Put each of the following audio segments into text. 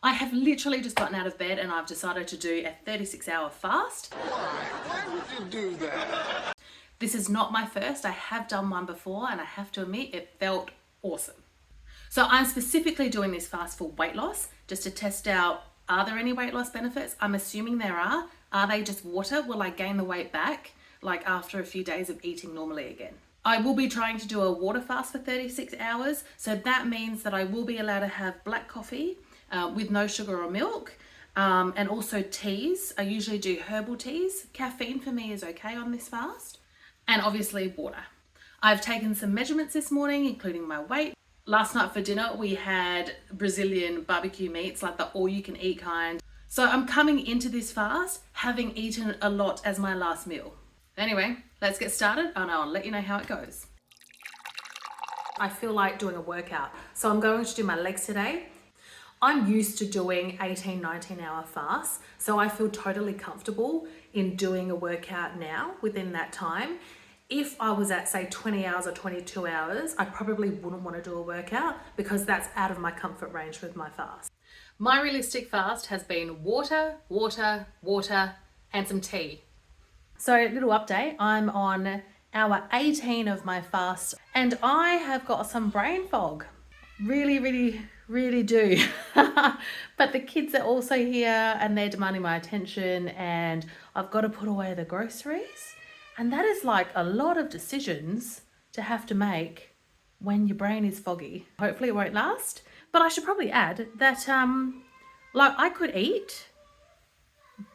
I have literally just gotten out of bed and I've decided to do a 36-hour fast. Why would you do that? This is not my first. I have done one before and I have to admit it felt awesome. So I'm specifically doing this fast for weight loss, just to test out, are there any weight loss benefits? I'm assuming there are. Are they just water? Will I gain the weight back like after a few days of eating normally again? I will be trying to do a water fast for 36 hours. So that means that I will be allowed to have black coffee with no sugar or milk, and also teas. I usually do herbal teas. Caffeine for me is okay on this fast. And obviously water. I've taken some measurements this morning, including my weight. Last night for dinner, we had Brazilian barbecue meats, like the all-you-can-eat kind. So I'm coming into this fast having eaten a lot as my last meal. Anyway, let's get started and I'll let you know how it goes. I feel like doing a workout, so I'm going to do my legs today. I'm used to doing 18, 19-hour fasts, so I feel totally comfortable in doing a workout now within that time. If I was at, say, 20 hours or 22 hours, I probably wouldn't want to do a workout because that's out of my comfort range with my fast. My realistic fast has been water, water, water, and some tea. So, little update, I'm on hour 18 of my fast and I have got some brain fog. Really do. But the kids are also here and they're demanding my attention and I've got to put away the groceries. And that is like a lot of decisions to have to make when your brain is foggy. Hopefully it won't last. But I should probably add that like I could eat,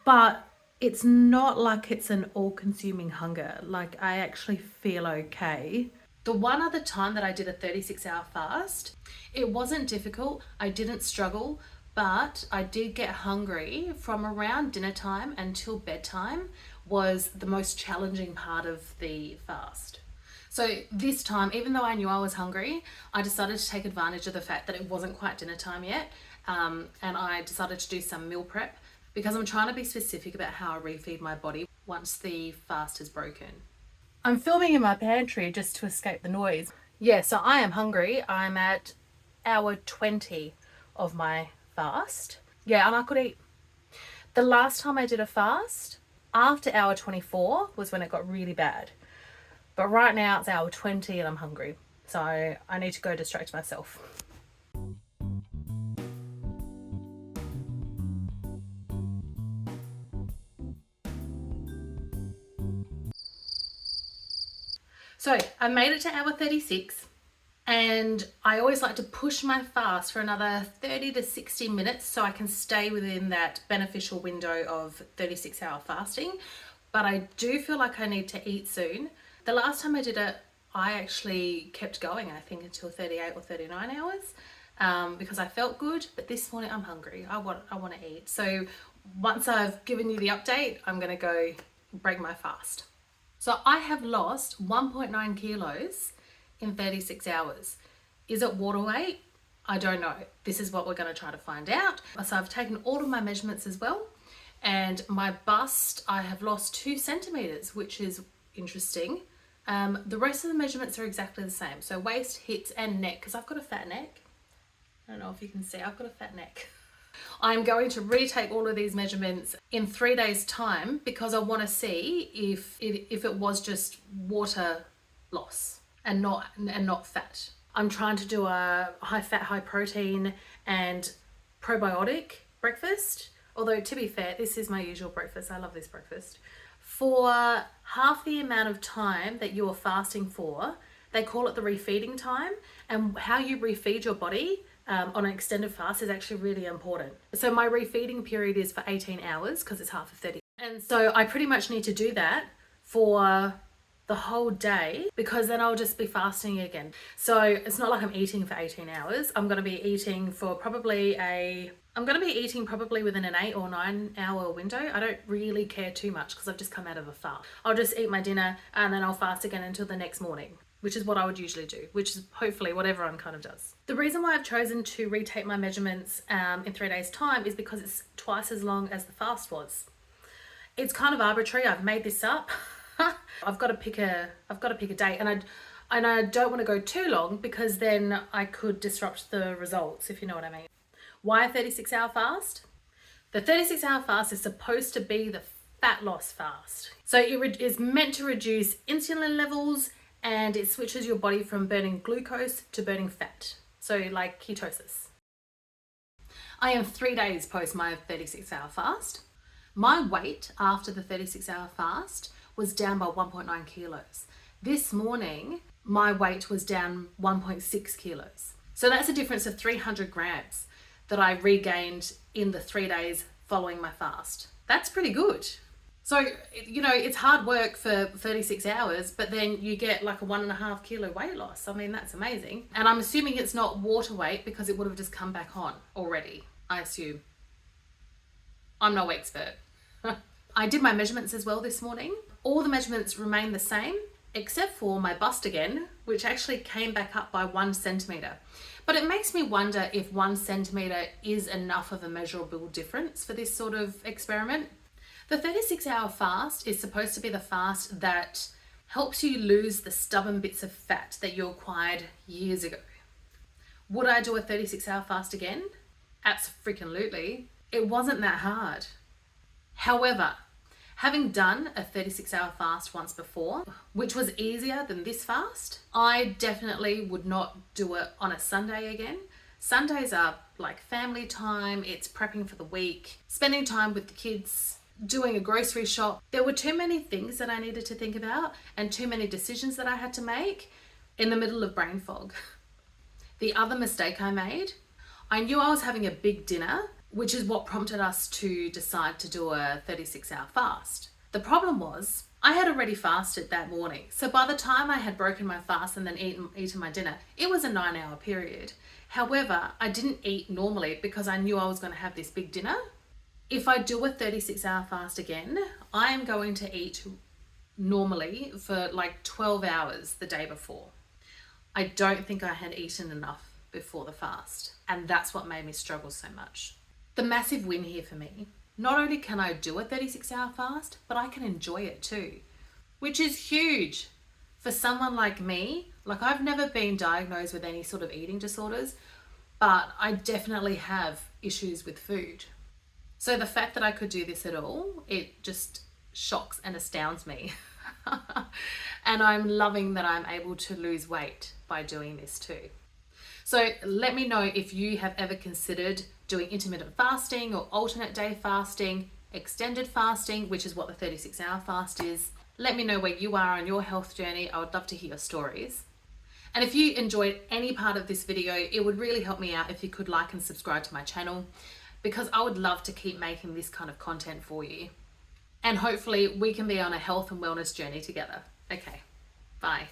but it's not like it's an all-consuming hunger. Like I actually feel okay. The one other time that I did a 36-hour fast, it wasn't difficult. I didn't struggle, but I did get hungry from around dinner time until bedtime was the most challenging part of the fast. So this time, even though I knew I was hungry, I decided to take advantage of the fact that it wasn't quite dinner time yet. And I decided to do some meal prep because I'm trying to be specific about how I refeed my body once the fast is broken. I'm filming in my pantry just to escape the noise. Yeah, so I am hungry. I'm at hour 20 of my fast. Yeah, and I could eat. The last time I did a fast, after hour 24 was when it got really bad. But right now it's hour 20 and I'm hungry. So I need to go distract myself. So I made it to hour 36 and I always like to push my fast for another 30 to 60 minutes so I can stay within that beneficial window of 36-hour fasting. But I do feel like I need to eat soon. The last time I did it, I actually kept going, I think until 38 or 39 hours because I felt good, but this morning I'm hungry. I want to eat. So once I've given you the update, I'm going to go break my fast. So I have lost 1.9 kilos in 36 hours. Is it water weight? I don't know. This is what we're going to try to find out. So I've taken all of my measurements as well. And my bust, I have lost 2 centimeters, which is interesting. The rest of the measurements are exactly the same. So waist, hips, and neck, because I've got a fat neck. I don't know if you can see, I've got a fat neck. I'm going to retake all of these measurements in 3 days' time because I want to see if it was just water loss and not fat. I'm trying to do a high fat, high protein and probiotic breakfast. Although to be fair, this is my usual breakfast. I love this breakfast. For half the amount of time that you're fasting for, they call it the refeeding time, and how you refeed your body on an extended fast is actually really important. So my refeeding period is for 18 hours because it's half of 30. And so I pretty much need to do that for the whole day because then I'll just be fasting again. So it's not like I'm eating for 18 hours. I'm going to be eating probably within an 8 or 9 hour window. I don't really care too much because I've just come out of a fast. I'll just eat my dinner and then I'll fast again until the next morning, which is what I would usually do, which is hopefully what everyone kind of does. The reason why I've chosen to retake my measurements in 3 days' time is because it's twice as long as the fast was. It's kind of arbitrary. I've made this up. I've got to pick a date, and I don't want to go too long because then I could disrupt the results, if you know what I mean. Why a 36-hour fast? The 36-hour fast is supposed to be the fat loss fast. So it is meant to reduce insulin levels, and it switches your body from burning glucose to burning fat. So like ketosis. I am 3 days post my 36-hour fast. My weight after the 36-hour fast was down by 1.9 kilos. This morning, my weight was down 1.6 kilos. So that's a difference of 300 grams that I regained in the 3 days following my fast. That's pretty good. So, you know, it's hard work for 36 hours, but then you get like a 1.5 kilo weight loss. I mean, that's amazing. And I'm assuming it's not water weight because it would have just come back on already, I assume. I'm no expert. I did my measurements as well this morning. All the measurements remain the same, except for my bust again, which actually came back up by 1 centimeter. But it makes me wonder if 1 centimeter is enough of a measurable difference for this sort of experiment. The 36-hour fast is supposed to be the fast that helps you lose the stubborn bits of fat that you acquired years ago. Would I do a 36-hour fast again? Abso-freaking-lutely. It wasn't that hard. However, having done a 36-hour fast once before, which was easier than this fast, I definitely would not do it on a Sunday again. Sundays are like family time, it's prepping for the week, spending time with the kids, doing a grocery shop. There were too many things that I needed to think about and too many decisions that I had to make in the middle of brain fog. The other mistake I made, I knew I was having a big dinner, which is what prompted us to decide to do a 36-hour fast. The problem was I had already fasted that morning. So by the time I had broken my fast and then eaten my dinner, it was a 9-hour period. However, I didn't eat normally because I knew I was going to have this big dinner. If I do a 36-hour fast again, I am going to eat normally for like 12 hours the day before. I don't think I had eaten enough before the fast, and that's what made me struggle so much. The massive win here for me, not only can I do a 36-hour fast, but I can enjoy it too, which is huge for someone like me. Like, I've never been diagnosed with any sort of eating disorders, but I definitely have issues with food. So the fact that I could do this at all, it just shocks and astounds me. And I'm loving that I'm able to lose weight by doing this too. So let me know if you have ever considered doing intermittent fasting or alternate day fasting, extended fasting, which is what the 36-hour fast is. Let me know where you are on your health journey. I would love to hear your stories. And if you enjoyed any part of this video, it would really help me out if you could like and subscribe to my channel, because I would love to keep making this kind of content for you. And hopefully we can be on a health and wellness journey together. Okay, bye.